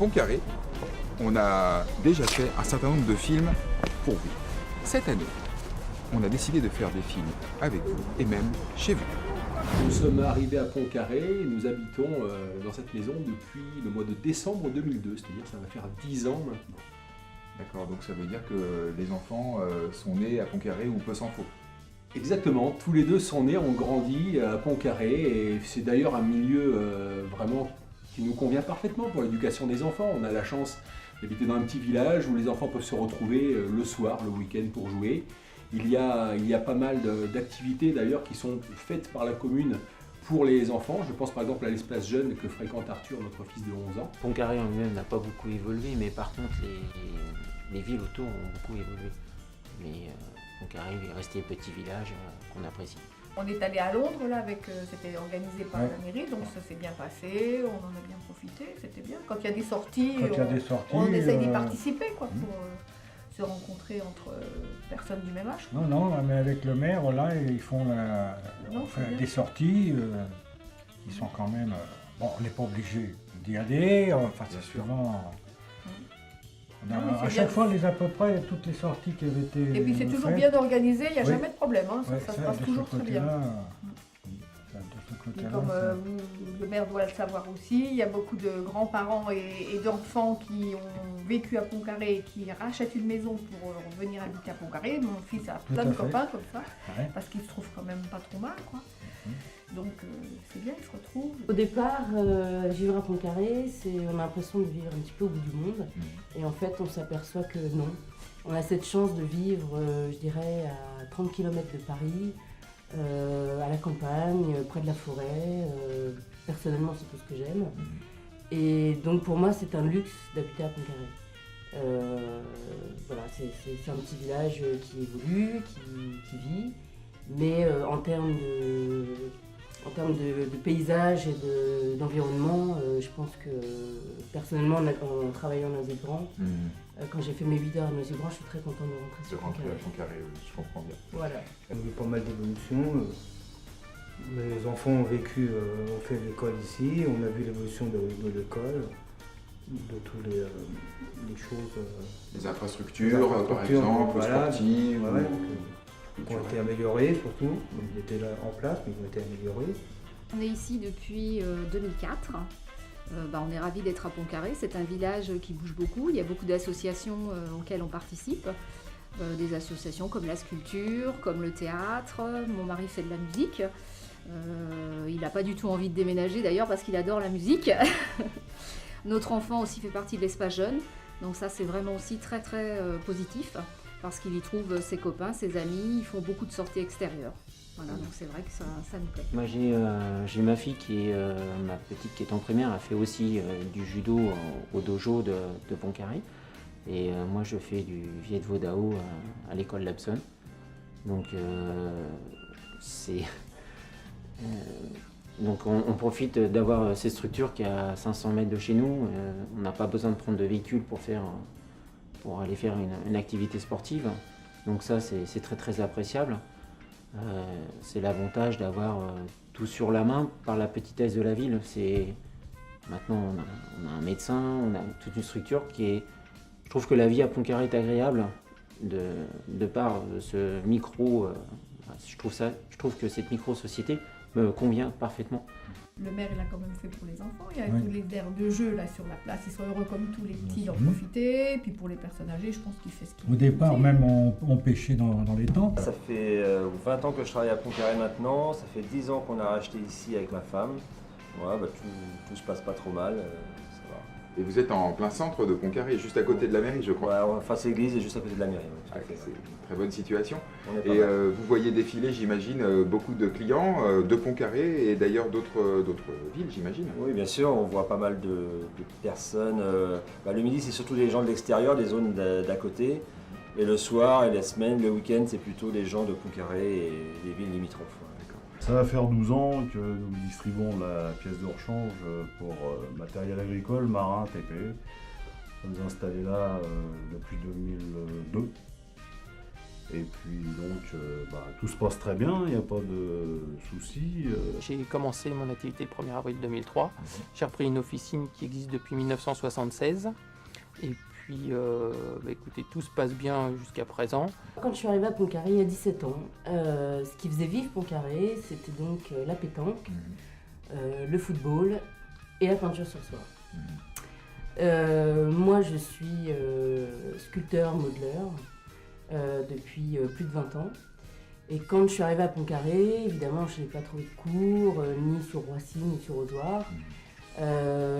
Pontcarré, on a déjà fait un certain nombre de films pour vous. Cette année, on a décidé de faire des films avec vous et même chez vous. Nous sommes arrivés à Pontcarré et nous habitons dans cette maison depuis le mois de décembre 2002, c'est-à-dire ça va faire 10 ans maintenant. D'accord, donc ça veut dire que les enfants sont nés à Pontcarré ou peu s'en faut. Exactement, tous les deux sont nés, ont grandi à Pontcarré et c'est d'ailleurs un milieu vraiment qui nous convient parfaitement pour l'éducation des enfants. On a la chance d'habiter dans un petit village où les enfants peuvent se retrouver le soir, le week-end pour jouer. Il y a pas mal d'activités d'ailleurs qui sont faites par la commune pour les enfants. Je pense par exemple à l'espace jeune que fréquente Arthur, notre fils de 11 ans. Pontcarré en lui-même n'a pas beaucoup évolué, mais par contre les villes autour ont beaucoup évolué. Mais Pontcarré est resté petit village qu'on apprécie. On est allé à Londres, là, c'était organisé par la mairie, donc ça s'est bien passé, on en a bien profité, c'était bien. Quand il y a des sorties, on essaye d'y participer, quoi, pour se rencontrer entre personnes du même âge. Non, mais avec le maire, là, ils font des sorties, ils sont quand même... bon, on n'est pas obligé d'y aller, enfin, c'est souvent... à chaque fois, à peu près toutes les sorties qui avaient été Et puis c'est toujours bien organisé, il n'y a jamais de problème, hein, ça se passe toujours très bien. Et comme le maire doit le savoir aussi, il y a beaucoup de grands-parents et d'enfants qui ont vécu à Pontcarré et qui rachètent une maison pour venir habiter à Pontcarré. Mon fils a plein de copains comme ça, parce qu'il se trouve quand même pas trop mal, quoi. Donc c'est bien, ils se retrouvent. Au départ, vivre à Pontcarré, on a l'impression de vivre un petit peu au bout du monde. Et en fait, on s'aperçoit que non. On a cette chance de vivre, je dirais, à 30 km de Paris, à la campagne, près de la forêt. Personnellement, c'est tout ce que j'aime. Et donc pour moi, c'est un luxe d'habiter à Pontcarré. Voilà, c'est un petit village qui évolue, qui vit. Mais en termes de paysage et d'environnement, je pense que personnellement, en travaillant à Noisy-le-Grand, quand j'ai fait mes 8 heures à Noisy-le-Grand, je suis très contente de rentrer sur Pontcarré. Je comprends bien. Voilà. Il y a eu pas mal d'évolutions. Les enfants ont fait l'école ici, on a vu l'évolution de l'école, de toutes les choses. Les infrastructures, par exemple, sportives. Qui ont été améliorés surtout, ils étaient là en place mais ils ont été améliorés. On est ici depuis 2004, on est ravis d'être à Pontcarré, c'est un village qui bouge beaucoup, il y a beaucoup d'associations auxquelles on participe, des associations comme la sculpture, comme le théâtre, mon mari fait de la musique, il n'a pas du tout envie de déménager d'ailleurs parce qu'il adore la musique. Notre enfant aussi fait partie de l'espace jeune, donc ça c'est vraiment aussi très très positif. Parce qu'il y trouve ses copains, ses amis, ils font beaucoup de sorties extérieures. Voilà, donc c'est vrai que ça nous plaît. Moi j'ai ma fille ma petite qui est en primaire, a fait aussi du judo au dojo de Pontcarré. Et moi je fais du Viet Vo Dao à l'école Lapson. Donc donc on profite d'avoir cette structure qui est à 500 mètres de chez nous. On n'a pas besoin de prendre de véhicule pour aller faire une activité sportive. Donc ça, c'est très très appréciable. C'est l'avantage d'avoir tout sur la main par la petitesse de la ville. Maintenant, on a un médecin, on a toute une structure qui est... Je trouve que la vie à Pontcarré est agréable de par ce micro... je trouve que cette micro-société me convient parfaitement. Le maire, il a quand même fait pour les enfants, il y a tous les aires de jeu là sur la place, ils sont heureux comme tous les petits d'en profiter, et puis pour les personnes âgées, je pense qu'il fait ce qu'il veut. Au départ, même on pêchait dans les temps. Ça fait 20 ans que je travaille à Pontcarré maintenant, ça fait 10 ans qu'on a racheté ici avec ma femme. Ouais, tout se passe pas trop mal, ça va. Et vous êtes en plein centre de Pontcarré, juste à côté de la mairie, je crois. Ouais, face l'église et juste à côté de la mairie. C'est une très bonne situation. Et vous voyez défiler, j'imagine, beaucoup de clients de Pontcaré et d'ailleurs d'autres villes, j'imagine. Oui, bien sûr, on voit pas mal de personnes. Le midi, c'est surtout les gens de l'extérieur, des zones d'à côté. Et le soir et la semaine, le week-end, c'est plutôt les gens de Pontcarré et les villes limitrophes. Ça va faire 12 ans que nous distribuons la pièce de rechange pour matériel agricole, marin, TP. Nous sommes installés là depuis 2002. Et puis donc tout se passe très bien, il n'y a pas de soucis. J'ai commencé mon activité le 1er avril 2003. J'ai repris une officine qui existe depuis 1976. Et puis, écoutez, tout se passe bien jusqu'à présent. Quand je suis arrivée à Pontcarré il y a 17 ans, ce qui faisait vivre Pontcarré, c'était donc la pétanque, le football et la peinture sur soie. Moi, je suis sculpteur, modeleur depuis plus de 20 ans. Et quand je suis arrivée à Pontcarré, évidemment, je n'ai pas trouvé de cours, ni sur Roissy, ni sur Ozoir.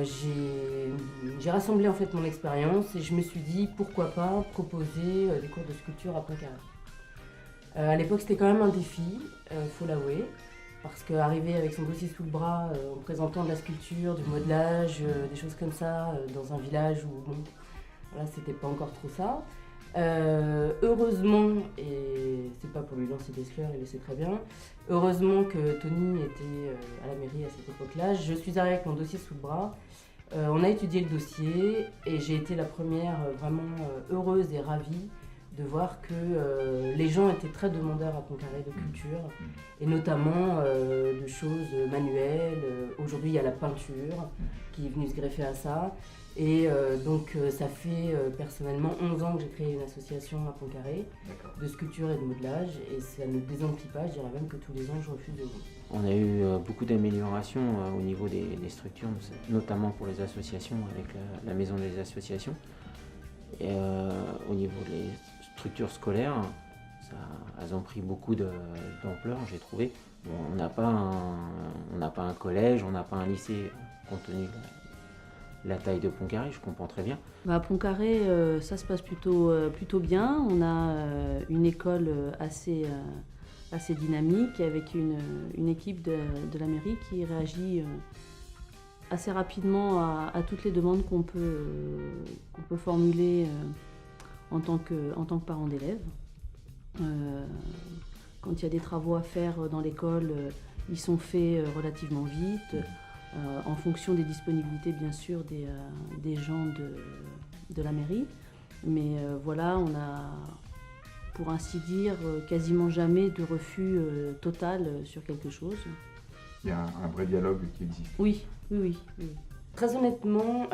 J'ai rassemblé en fait mon expérience et je me suis dit pourquoi pas proposer des cours de sculpture à Pontcarré. À l'époque, c'était quand même un défi, faut l'avouer. Parce qu'arriver avec son dossier sous le bras, en présentant de la sculpture, du modelage, des choses comme ça, dans un village où bon, voilà, c'était pas encore trop ça. Heureusement, et c'est pas pour lui lancer des fleurs, il le sait très bien, heureusement que Tony était à la mairie à cette époque-là. Je suis arrivée avec mon dossier sous le bras. On a étudié le dossier et j'ai été la première vraiment heureuse et ravie de voir que les gens étaient très demandeurs à Pontcarré de culture, et notamment de choses manuelles. Aujourd'hui, il y a la peinture qui est venue se greffer à ça. Et donc ça fait personnellement 11 ans que j'ai créé une association à Pontcarré de sculpture et de modelage, et ça ne désemplit pas, je dirais même que tous les ans je refuse de venir. On a eu beaucoup d'améliorations au niveau des structures, notamment pour les associations, avec la maison des associations. Et, au niveau des structures scolaires, elles ont pris beaucoup d'ampleur, j'ai trouvé. Bon, on n'a pas un collège, on n'a pas un lycée, compte tenu de la taille de Pontcarré, je comprends très bien. À Pontcarré, ça se passe plutôt bien. On a une école assez dynamique, avec une équipe de la mairie qui réagit assez rapidement à toutes les demandes qu'on peut formuler en tant que parent d'élève. Quand il y a des travaux à faire dans l'école, ils sont faits relativement vite, en fonction des disponibilités bien sûr des gens de la mairie. Mais voilà, on a, pour ainsi dire, quasiment jamais de refus total sur quelque chose. Il y a un vrai dialogue qui existe. Oui. Très honnêtement,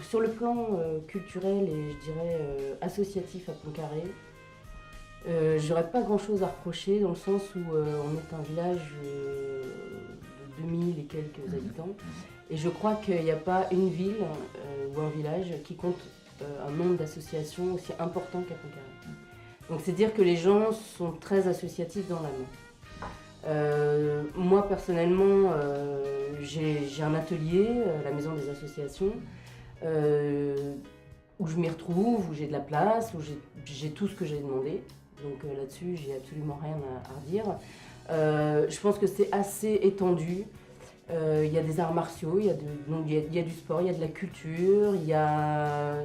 sur le plan culturel et je dirais associatif à Pontcarré, j'aurais pas grand chose à reprocher, dans le sens où on est un village de 2000 et quelques habitants, et je crois qu'il n'y a pas une ville ou un village qui compte un nombre d'associations aussi important qu'à Pontcarré. Donc c'est dire que les gens sont très associatifs dans l'âme. Moi personnellement, j'ai un atelier, la maison des associations, où je m'y retrouve, où j'ai de la place, où j'ai tout ce que j'ai demandé. Donc là-dessus, j'ai absolument rien à redire. Je pense que c'est assez étendu. Il y a des arts martiaux, il y a du sport, il y a de la culture, il y a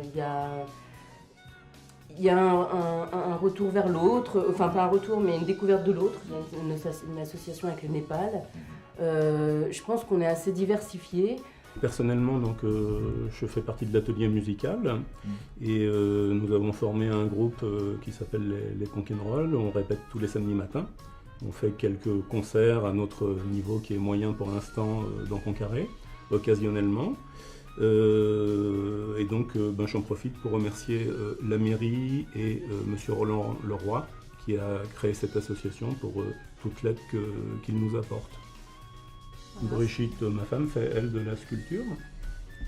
un retour vers l'autre, enfin pas un retour mais une découverte de l'autre, une association avec le Népal. Je pense qu'on est assez diversifié. Personnellement, donc, je fais partie de l'atelier musical et nous avons formé un groupe qui s'appelle les Conquenroll. On répète tous les samedis matins. On fait quelques concerts à notre niveau qui est moyen pour l'instant dans Pontcarré, occasionnellement. Et donc j'en profite pour remercier la mairie et monsieur Roland Leroy qui a créé cette association pour toute l'aide qu'il nous apporte. Brigitte, ma femme, fait elle de la sculpture.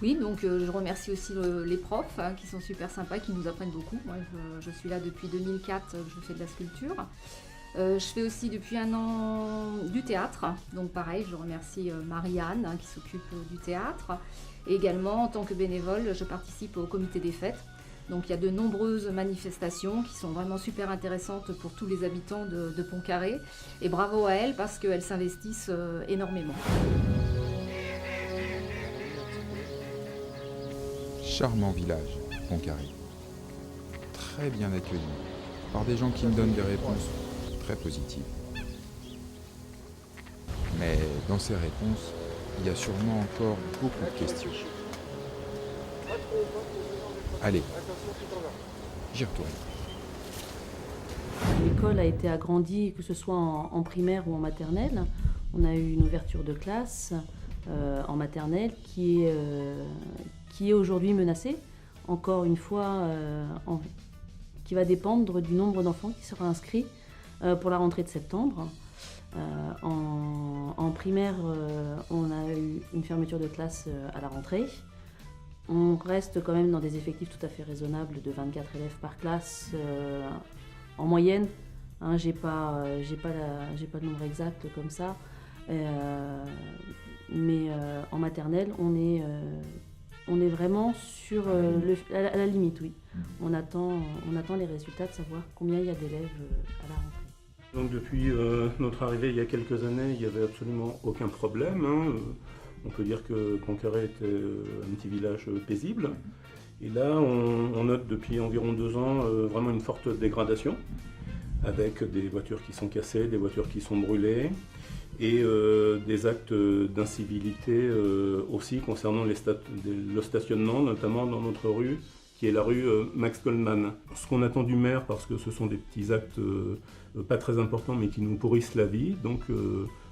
Oui, donc je remercie aussi les profs qui sont super sympas, qui nous apprennent beaucoup. Moi, je suis là depuis 2004, je fais de la sculpture. Je fais aussi depuis 1 an du théâtre, donc pareil, je remercie Marianne qui s'occupe du théâtre. Et également, en tant que bénévole, je participe au comité des fêtes. Donc il y a de nombreuses manifestations qui sont vraiment super intéressantes pour tous les habitants de Pontcarré. Et bravo à elles parce qu'elles s'investissent énormément. Charmant village, Pontcarré. Très bien accueilli par des gens qui me donnent des réponses très positives. Mais dans ces réponses, il y a sûrement encore beaucoup de questions. Allez, j'y retourne. l'école a été agrandie, que ce soit en primaire ou en maternelle. On a eu une ouverture de classe en maternelle qui est aujourd'hui menacée. Encore une fois, qui va dépendre du nombre d'enfants qui sera inscrit pour la rentrée de septembre. En primaire, on a eu une fermeture de classe à la rentrée. On reste quand même dans des effectifs tout à fait raisonnables de 24 élèves par classe en moyenne. Hein, j'ai pas le nombre exact comme ça. Mais en maternelle, on est vraiment sur à la limite, oui. On attend les résultats de savoir combien il y a d'élèves à la rentrée. Donc depuis notre arrivée il y a quelques années, il n'y avait absolument aucun problème. Hein. On peut dire que Pontcarré était un petit village paisible. Et là, on note depuis environ 2 ans vraiment une forte dégradation, avec des voitures qui sont cassées, des voitures qui sont brûlées, et des actes d'incivilité aussi concernant le stationnement, notamment dans notre rue, qui est la rue Max Goldman. Ce qu'on attend du maire, parce que ce sont des petits actes pas très importants, mais qui nous pourrissent la vie, donc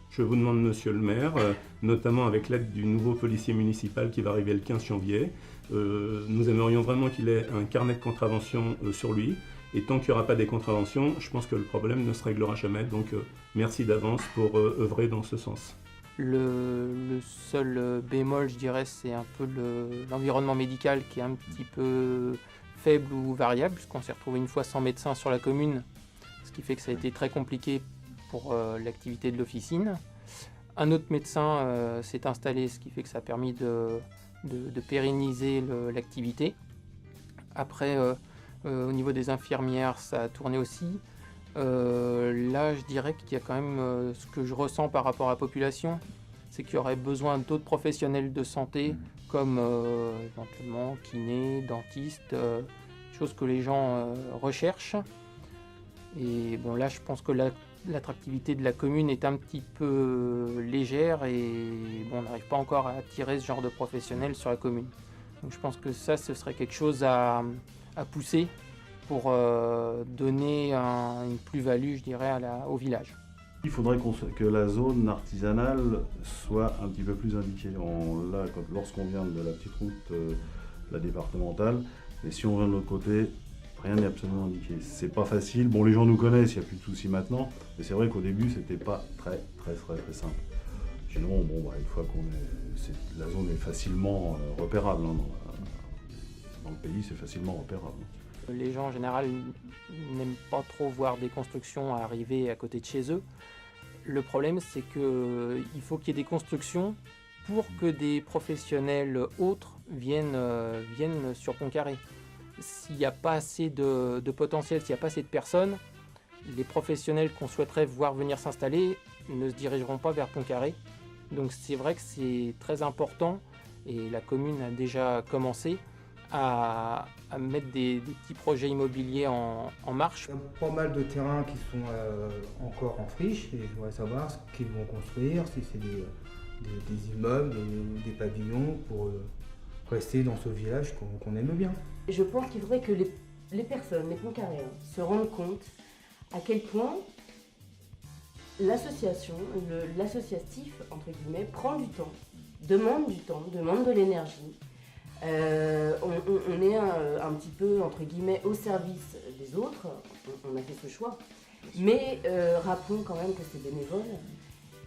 je vous demande, monsieur le maire, notamment avec l'aide du nouveau policier municipal qui va arriver le 15 janvier, nous aimerions vraiment qu'il ait un carnet de contraventions sur lui. Et tant qu'il n'y aura pas des contraventions, je pense que le problème ne se réglera jamais. Donc merci d'avance pour œuvrer dans ce sens. Le seul bémol, je dirais, c'est un peu l'environnement médical qui est un petit peu faible ou variable, puisqu'on s'est retrouvé une fois sans médecin sur la commune, ce qui fait que ça a été très compliqué pour l'activité de l'officine. Un autre médecin s'est installé, ce qui fait que ça a permis de pérenniser l'activité. Après, au niveau des infirmières, ça a tourné aussi. Là, je dirais qu'il y a quand même ce que je ressens par rapport à la population, c'est qu'il y aurait besoin d'autres professionnels de santé, comme éventuellement kinés, dentistes, choses que les gens recherchent. Et bon, là, je pense que l'attractivité de la commune est un petit peu légère et bon, on n'arrive pas encore à attirer ce genre de professionnels sur la commune. Donc je pense que ça, ce serait quelque chose à pousser pour donner une plus-value, je dirais, au village. Il faudrait que la zone artisanale soit un petit peu plus indiquée. Lorsqu'on vient de la petite route, la départementale, et si on vient de l'autre côté, rien n'est absolument indiqué. C'est pas facile. Bon, les gens nous connaissent, il n'y a plus de soucis maintenant, mais c'est vrai qu'au début, c'était pas très simple. Sinon, une fois la zone est facilement repérable. Hein, dans le pays, c'est facilement repérable. Les gens en général n'aiment pas trop voir des constructions arriver à côté de chez eux. Le problème, c'est qu'il faut qu'il y ait des constructions pour que des professionnels autres viennent sur Pontcarré. S'il n'y a pas assez de potentiel, s'il n'y a pas assez de personnes, les professionnels qu'on souhaiterait voir venir s'installer ne se dirigeront pas vers Pontcarré. Donc c'est vrai que c'est très important et la commune a déjà commencé à mettre des petits projets immobiliers en marche. Il y a pas mal de terrains qui sont encore en friche et je voudrais savoir ce qu'ils vont construire, si c'est des immeubles, des pavillons pour rester dans ce village qu'on aime bien. Je pense qu'il faudrait que les personnes, les Pontcarréens, se rendent compte à quel point l'association, l'associatif, entre guillemets, prend du temps, demande de l'énergie. On est un petit peu, entre guillemets, au service des autres, on a fait ce choix, mais rappelons quand même que c'est bénévole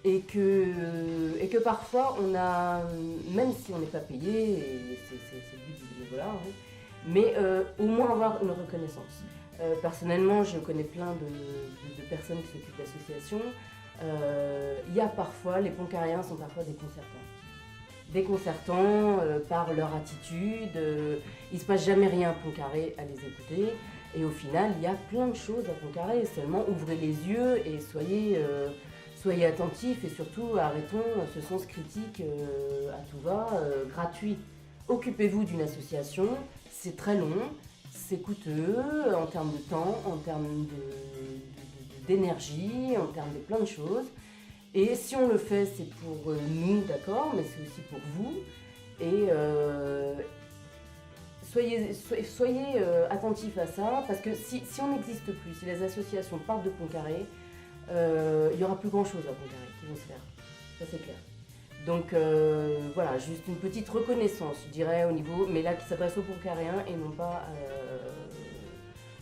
et que parfois on a, même si on n'est pas payé, et c'est le but du bénévolat, hein, mais au moins avoir une reconnaissance. Personnellement, je connais plein de personnes qui s'occupent d'associations. Il y a parfois, les Pontcarréens sont parfois déconcertants par leur attitude, il ne se passe jamais rien à Pontcarré à les écouter, et au final il y a plein de choses à Pontcarré, seulement ouvrez les yeux et soyez attentifs et surtout arrêtons ce sens critique à tout va, gratuit. Occupez-vous d'une association, c'est très long, c'est coûteux en termes de temps, en termes d'énergie, en termes de plein de choses. Et si on le fait, c'est pour nous, d'accord, mais c'est aussi pour vous. Et soyez attentifs à ça, parce que si on n'existe plus, si les associations partent de Pontcarré, il n'y aura plus grand-chose à Pontcarré qui vont se faire, ça c'est clair. Donc voilà, juste une petite reconnaissance, je dirais, au niveau, mais là qui s'adresse aux Pontcarréens et non pas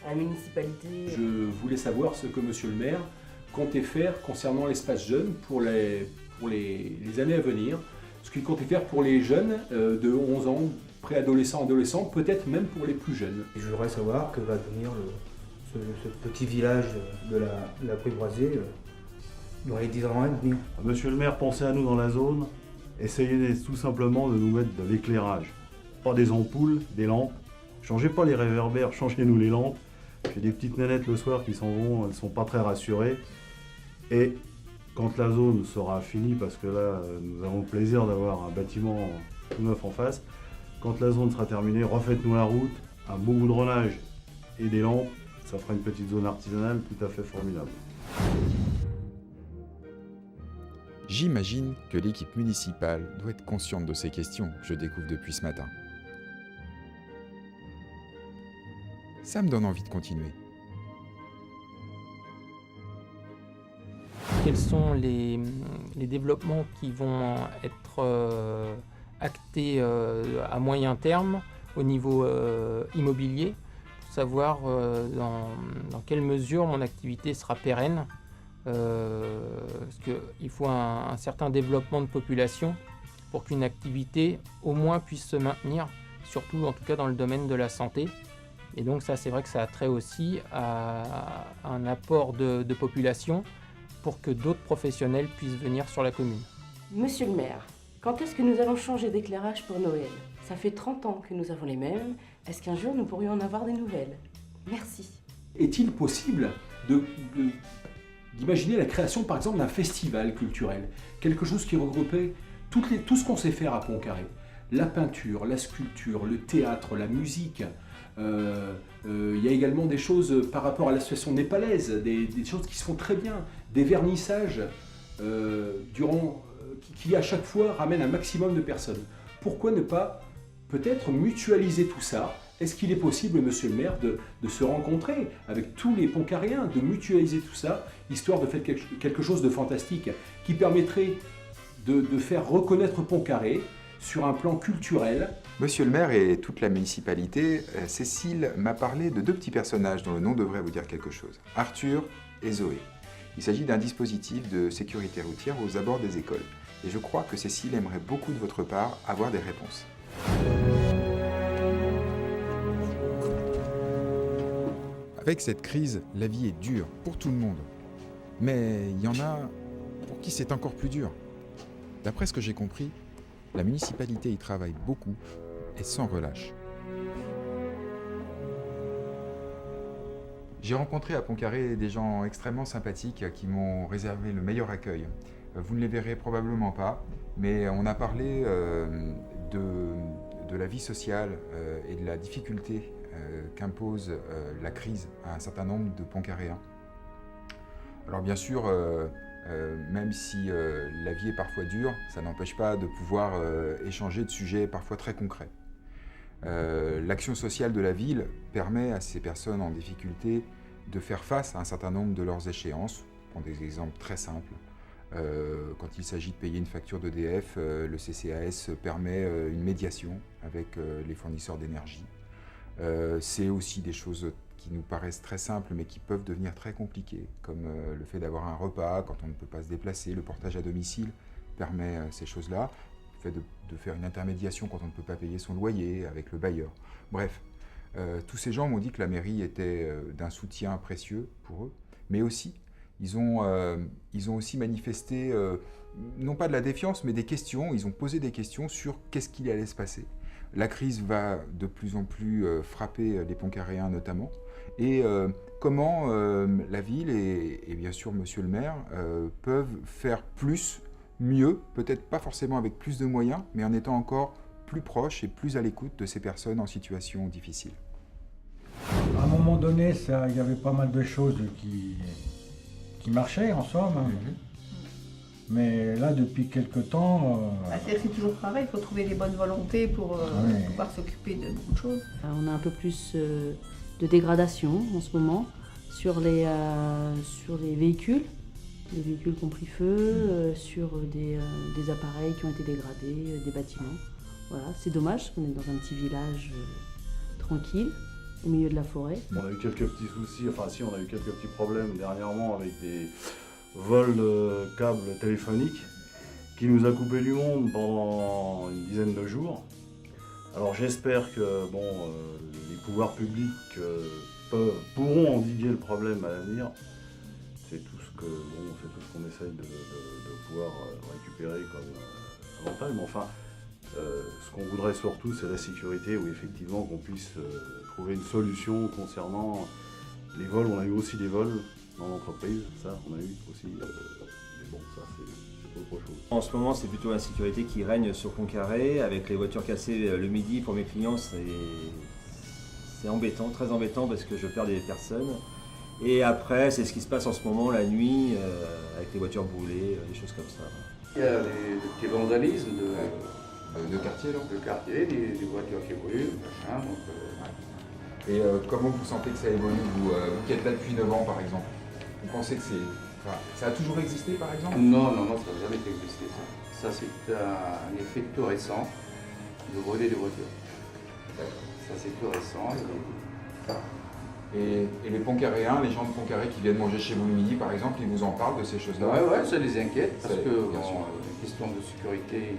à la municipalité. Je voulais savoir ce que monsieur le maire comptait faire concernant l'espace jeune pour les années à venir, ce qu'il comptait faire pour les jeunes de 11 ans, préadolescents, adolescents, peut-être même pour les plus jeunes. Et je voudrais savoir que va devenir ce petit village de la Brivoisée dans les 10 ans à venir. Monsieur le maire, pensez à nous dans la zone, essayez tout simplement de nous mettre de l'éclairage. Pas des ampoules, des lampes. Changez pas les réverbères, changez-nous les lampes. J'ai des petites nanettes le soir qui s'en vont, elles sont pas très rassurées. Et quand la zone sera finie, parce que là nous avons le plaisir d'avoir un bâtiment tout neuf en face, quand la zone sera terminée, refaites-nous la route, un beau goudronnage et des lampes, ça fera une petite zone artisanale tout à fait formidable. J'imagine que l'équipe municipale doit être consciente de ces questions, je découvre depuis ce matin. Ça me donne envie de continuer. Quels sont les développements qui vont être actés à moyen terme au niveau immobilier, pour savoir dans quelle mesure mon activité sera pérenne, parce qu'il faut un certain développement de population pour qu'une activité au moins puisse se maintenir, surtout en tout cas dans le domaine de la santé. Et donc ça, c'est vrai que ça a trait aussi à un apport de population pour que d'autres professionnels puissent venir sur la commune. Monsieur le maire, quand est-ce que nous allons changer d'éclairage pour Noël? Ça fait 30 ans que nous avons les mêmes. Est-ce qu'un jour nous pourrions en avoir des nouvelles? Merci. Est-il possible d'imaginer la création par exemple d'un festival culturel? Quelque chose qui regroupait tout ce qu'on sait faire à Pontcarré. La peinture, la sculpture, le théâtre, la musique. Il y a également des choses par rapport à l'association népalaise, des choses qui se font très bien, des vernissages qui à chaque fois ramènent un maximum de personnes. Pourquoi ne pas peut-être mutualiser tout ça? Est-ce qu'il est possible, monsieur le maire, de se rencontrer avec tous les Pontcarréens, de mutualiser tout ça, histoire de faire quelque chose de fantastique qui permettrait de faire reconnaître Pontcarré sur un plan culturel? Monsieur le maire et toute la municipalité, Cécile m'a parlé de deux petits personnages dont le nom devrait vous dire quelque chose. Arthur et Zoé. Il s'agit d'un dispositif de sécurité routière aux abords des écoles. Et je crois que Cécile aimerait beaucoup de votre part avoir des réponses. Avec cette crise, la vie est dure pour tout le monde. Mais il y en a pour qui c'est encore plus dur. D'après ce que j'ai compris, la municipalité y travaille beaucoup et sans relâche. J'ai rencontré à Pontcarré des gens extrêmement sympathiques qui m'ont réservé le meilleur accueil. Vous ne les verrez probablement pas, mais on a parlé de la vie sociale et de la difficulté qu'impose la crise à un certain nombre de Pontcarréens. Alors bien sûr, même si la vie est parfois dure, ça n'empêche pas de pouvoir échanger de sujets parfois très concrets. L'action sociale de la ville permet à ces personnes en difficulté de faire face à un certain nombre de leurs échéances. Je prends des exemples très simples. Quand il s'agit de payer une facture d'EDF, le CCAS permet une médiation avec les fournisseurs d'énergie. C'est aussi des choses qui nous paraissent très simples mais qui peuvent devenir très compliquées, comme le fait d'avoir un repas quand on ne peut pas se déplacer. Le portage à domicile permet ces choses-là. Le fait de faire une intermédiation quand on ne peut pas payer son loyer avec le bailleur. Bref, tous ces gens m'ont dit que la mairie était d'un soutien précieux pour eux, mais aussi ils ont aussi manifesté, non pas de la défiance, mais des questions. Ils ont posé des questions sur qu'est-ce qu'il allait se passer. La crise va de plus en plus frapper les Pontcarréens notamment. Et comment la ville et bien sûr monsieur le maire peuvent faire plus, mieux, peut-être pas forcément avec plus de moyens, mais en étant encore plus proches et plus à l'écoute de ces personnes en situation difficile. À un moment donné, il y avait pas mal de choses qui marchaient en somme. Mais là, depuis quelque temps... C'est toujours pareil, il faut trouver les bonnes volontés pour pouvoir s'occuper de beaucoup de choses. On a un peu plus de dégradation en ce moment sur les véhicules. Les véhicules qui ont pris feu, sur des appareils qui ont été dégradés, des bâtiments. Voilà, c'est dommage parce qu'on est dans un petit village tranquille, au milieu de la forêt. On a eu quelques petits soucis, on a eu quelques petits problèmes dernièrement avec des vols de câbles téléphoniques qui nous a coupé du monde pendant une dizaine de jours. Alors j'espère que les pouvoirs publics pourront endiguer le problème à l'avenir. C'est tout ce qu'on essaye de pouvoir récupérer comme avantage. Mais enfin, ce qu'on voudrait surtout, c'est la sécurité, où effectivement qu'on puisse trouver une solution concernant les vols. On a eu aussi des vols dans l'entreprise, ça on a eu aussi, mais bon, ça c'est autre chose. En ce moment, c'est plutôt l'insécurité qui règne sur Pontcarré, avec les voitures cassées le midi. Pour mes clients, c'est embêtant, très embêtant, parce que je perds des personnes. Et après, c'est ce qui se passe en ce moment, la nuit, avec les voitures brûlées, des choses comme ça. Il y a des petits vandalismes de quartier, là. De quartier, des voitures qui brûlent, machin, donc... Et comment vous sentez que ça évolue, vous qui êtes là depuis 9 ans, par exemple? Vous pensez que ça a toujours existé, par exemple? Non, ça n'a jamais existé, ça. Ça, c'est un effet tout récent de brûler des voitures. Ça, c'est tout récent. Et les Pontcarréens, les gens de Pontcarré qui viennent manger chez vous le midi, par exemple, ils vous en parlent de ces choses-là? Ouais, ça les inquiète, parce que les questions de sécurité...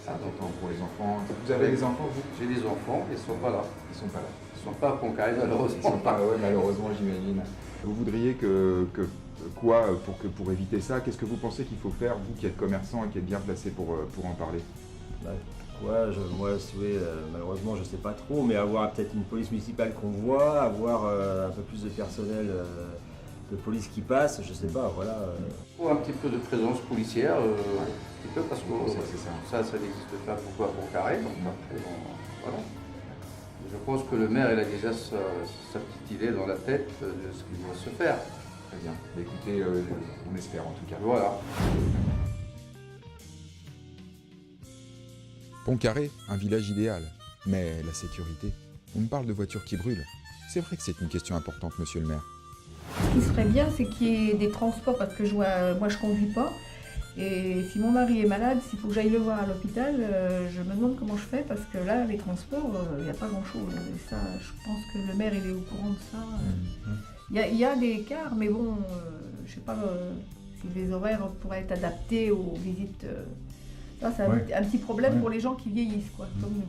C'est important pour les enfants. Vous avez des enfants, vous? J'ai des enfants, ils ne sont pas là. Ils ne sont pas là. Ils ne sont pas à Pontcarré, malheureusement. Ils sont pas, ouais, malheureusement, j'imagine. Vous voudriez quoi pour éviter ça? Qu'est-ce que vous pensez qu'il faut faire, vous qui êtes commerçant et qui êtes bien placé pour en parler? Moi, malheureusement, je ne sais pas trop, mais avoir peut-être une police municipale qu'on voit, avoir un peu plus de personnel de police qui passe, je ne sais pas, voilà. Il faut un petit peu de présence policière, un petit peu, parce que ça n'existe pas beaucoup à Pontcarré. Voilà. Je pense que le maire, il a déjà sa petite idée dans la tête de ce qu'il doit se faire. Très bien. Écoutez, on espère en tout cas. Voilà. Pontcarré, un village idéal. Mais la sécurité, on me parle de voitures qui brûlent. C'est vrai que c'est une question importante, monsieur le maire. Ce qui serait bien, c'est qu'il y ait des transports, parce que moi je conduis pas. Et si mon mari est malade, s'il faut que j'aille le voir à l'hôpital, je me demande comment je fais, parce que là, les transports, il n'y a pas grand-chose. Et ça, je pense que le maire, il est au courant de ça. Il y a des cars, mais bon, je ne sais pas si les horaires pourraient être adaptés aux visites. Ça, c'est un petit problème pour les gens qui vieillissent, quoi, comme nous.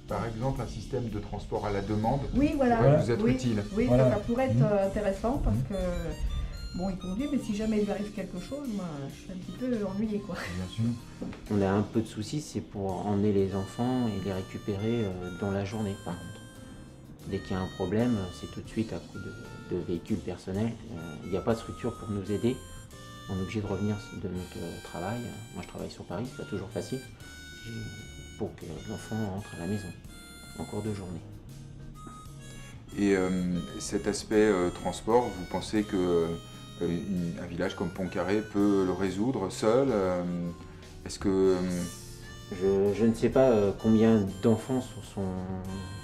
Par exemple, un système de transport à la demande pourrait vous être utile. Oui, ça pourrait être intéressant, parce que... Bon, il conduit, mais si jamais il lui arrive quelque chose, moi, je suis un petit peu ennuyée, quoi. Bien sûr. On a un peu de soucis, c'est pour emmener les enfants et les récupérer dans la journée, par contre. Dès qu'il y a un problème, c'est tout de suite à coup de véhicules personnels. Il n'y a pas de structure pour nous aider. On est obligé de revenir de notre travail. Moi, je travaille sur Paris, c'est pas toujours facile. Pour que l'enfant rentre à la maison en cours de journée. Et cet aspect transport, vous pensez que un village comme Pontcarré peut le résoudre seul? Est-ce que... Je ne sais pas combien d'enfants sont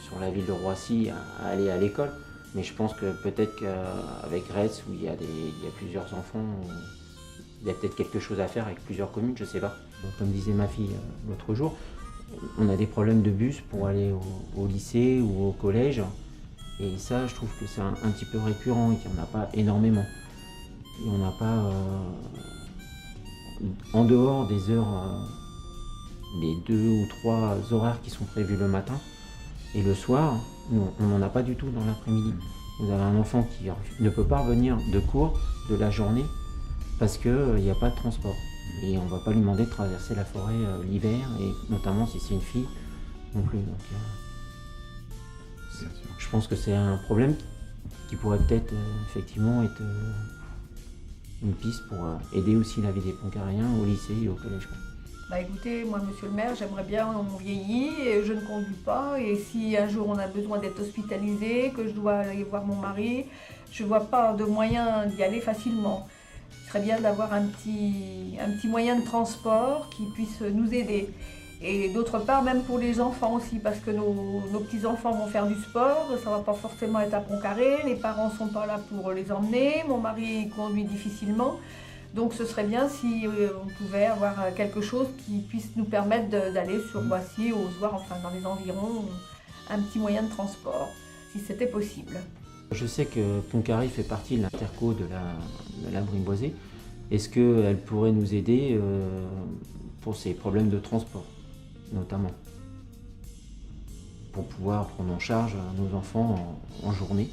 sur la ville de Roissy à aller à l'école, mais je pense que peut-être qu'avec Retz, où il y a plusieurs enfants, il y a peut-être quelque chose à faire avec plusieurs communes, je ne sais pas. Comme disait ma fille l'autre jour, on a des problèmes de bus pour aller au lycée ou au collège. Et ça, je trouve que c'est un petit peu récurrent et qu'il n'y en a pas énormément. Et on n'a pas, en dehors des heures, les 2 ou 3 horaires qui sont prévus le matin et le soir, on n'en a pas du tout dans l'après-midi. Vous avez un enfant qui ne peut pas revenir de cours de la journée parce qu'il n'y a pas de transport. Et on ne va pas lui demander de traverser la forêt l'hiver, et notamment si c'est une fille non plus. Donc, je pense que c'est un problème qui pourrait peut-être effectivement être une piste pour aider aussi la vie des Pontcarréens au lycée et au collège. Bah écoutez, moi monsieur le maire, j'aimerais bien, on vieillit, et je ne conduis pas, et si un jour on a besoin d'être hospitalisé, que je dois aller voir mon mari, je ne vois pas de moyen d'y aller facilement. Ce serait bien d'avoir un petit moyen de transport qui puisse nous aider. Et d'autre part, même pour les enfants aussi, parce que nos petits-enfants vont faire du sport, ça ne va pas forcément être à Pont-Carré, les parents ne sont pas là pour les emmener, mon mari conduit difficilement. Donc ce serait bien si on pouvait avoir quelque chose qui puisse nous permettre d'aller sur Boissy, Ozoir, enfin dans les environs, un petit moyen de transport, si c'était possible. Je sais que Pont-Carré fait partie de l'interco de la Brimboisée. Est-ce qu'elle pourrait nous aider pour ces problèmes de transport, notamment, pour pouvoir prendre en charge nos enfants en journée?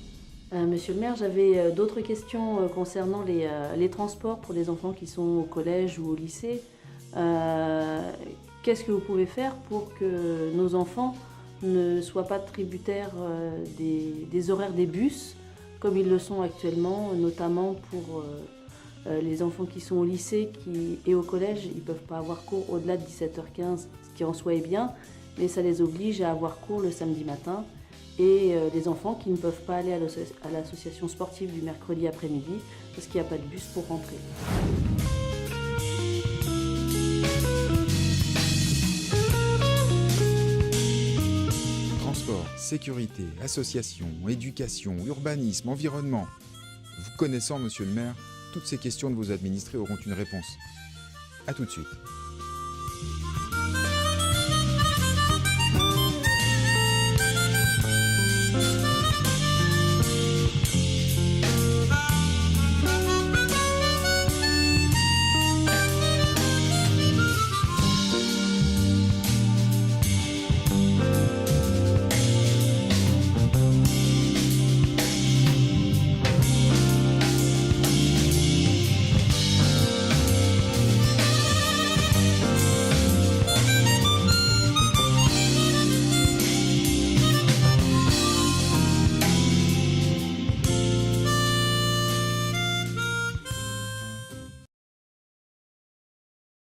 Monsieur le maire, j'avais d'autres questions concernant les transports pour les enfants qui sont au collège ou au lycée. Qu'est-ce que vous pouvez faire pour que nos enfants ne soient pas tributaires des horaires des bus, comme ils le sont actuellement, notamment pour les enfants qui sont au lycée et au collège, ils ne peuvent pas avoir cours au-delà de 17h15, ce qui en soi est bien, mais ça les oblige à avoir cours le samedi matin. Et les enfants qui ne peuvent pas aller à l'association sportive du mercredi après-midi parce qu'il n'y a pas de bus pour rentrer. Transport, sécurité, association, éducation, urbanisme, environnement. Vous connaissant, monsieur le maire, toutes ces questions de vos administrés auront une réponse. A tout de suite.